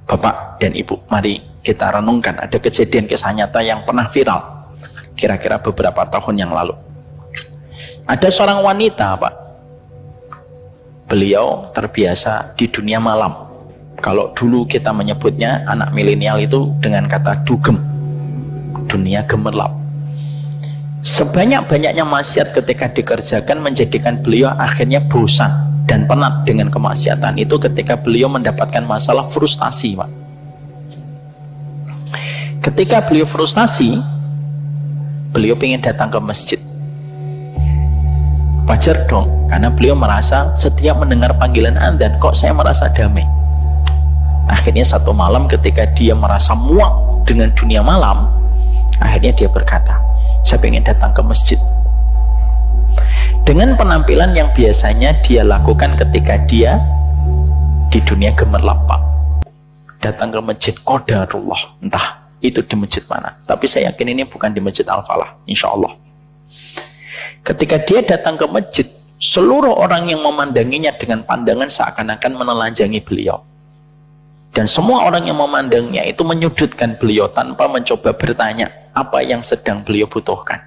Bapak dan Ibu, mari kita renungkan. Ada kejadian kisah nyata yang pernah viral kira-kira beberapa tahun yang lalu. Ada seorang wanita, Pak. Beliau terbiasa di dunia malam. Kalau dulu kita menyebutnya anak milenial itu dengan kata dugem, dunia gemerlap. Sebanyak-banyaknya maksiat ketika dikerjakan menjadikan beliau akhirnya bosan dan penat dengan kemaksiatan itu ketika beliau mendapatkan masalah frustasi, Pak. Ketika beliau frustasi, beliau ingin datang ke masjid. Wajar dong, karena beliau merasa setiap mendengar panggilan adzan kok saya merasa damai. Akhirnya satu malam ketika dia merasa muak dengan dunia malam, akhirnya dia berkata, saya ingin datang ke masjid. Dengan penampilan yang biasanya dia lakukan ketika dia di dunia gemerlap, Pak. Datang ke masjid qadarullah, entah itu di masjid mana, tapi saya yakin ini bukan di Masjid Al-Falah, insya Allah. Ketika dia datang ke masjid, seluruh orang yang memandanginya dengan pandangan seakan-akan menelanjangi beliau. Dan semua orang yang memandangnya itu menyudutkan beliau tanpa mencoba bertanya apa yang sedang beliau butuhkan.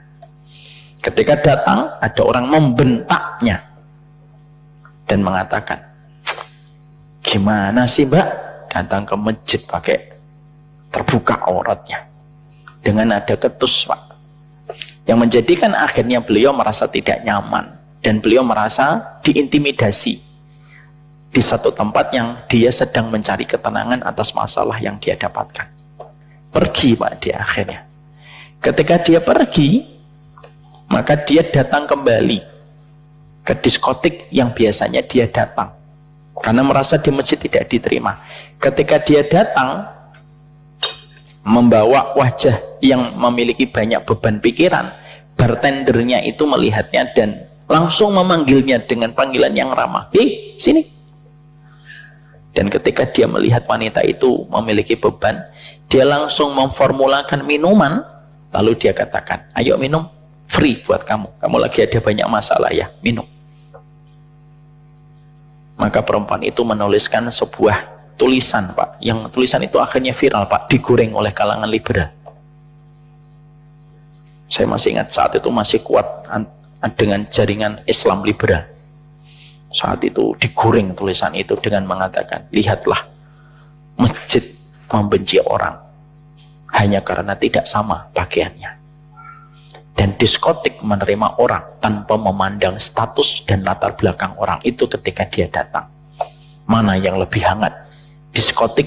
Ketika datang, ada orang membentaknya dan mengatakan, gimana sih Mbak datang ke masjid pakai terbuka auratnya, dengan nada ketus, Pak. Yang menjadikan akhirnya beliau merasa tidak nyaman dan beliau merasa diintimidasi di satu tempat yang dia sedang mencari ketenangan atas masalah yang dia dapatkan. Pergi, Pak, dia akhirnya. Ketika dia pergi, maka dia datang kembali ke diskotik yang biasanya dia datang karena merasa di masjid tidak diterima. Ketika dia datang membawa wajah yang memiliki banyak beban pikiran, bartendernya itu melihatnya dan langsung memanggilnya dengan panggilan yang ramah, "Hei, sini." Dan ketika dia melihat wanita itu memiliki beban, dia langsung memformulakan minuman, lalu dia katakan, "Ayo minum, free buat kamu. Kamu lagi ada banyak masalah ya, minum." Maka perempuan itu menuliskan sebuah tulisan, Pak. Yang tulisan itu akhirnya viral, Pak. Digoreng oleh kalangan liberal. Saya masih ingat saat itu masih kuat dengan jaringan Islam liberal. Saat itu digoreng tulisan itu dengan mengatakan, lihatlah, masjid membenci orang hanya karena tidak sama pakaiannya. Dan diskotik menerima orang tanpa memandang status dan latar belakang orang itu ketika dia datang. Mana yang lebih hangat? Diskotik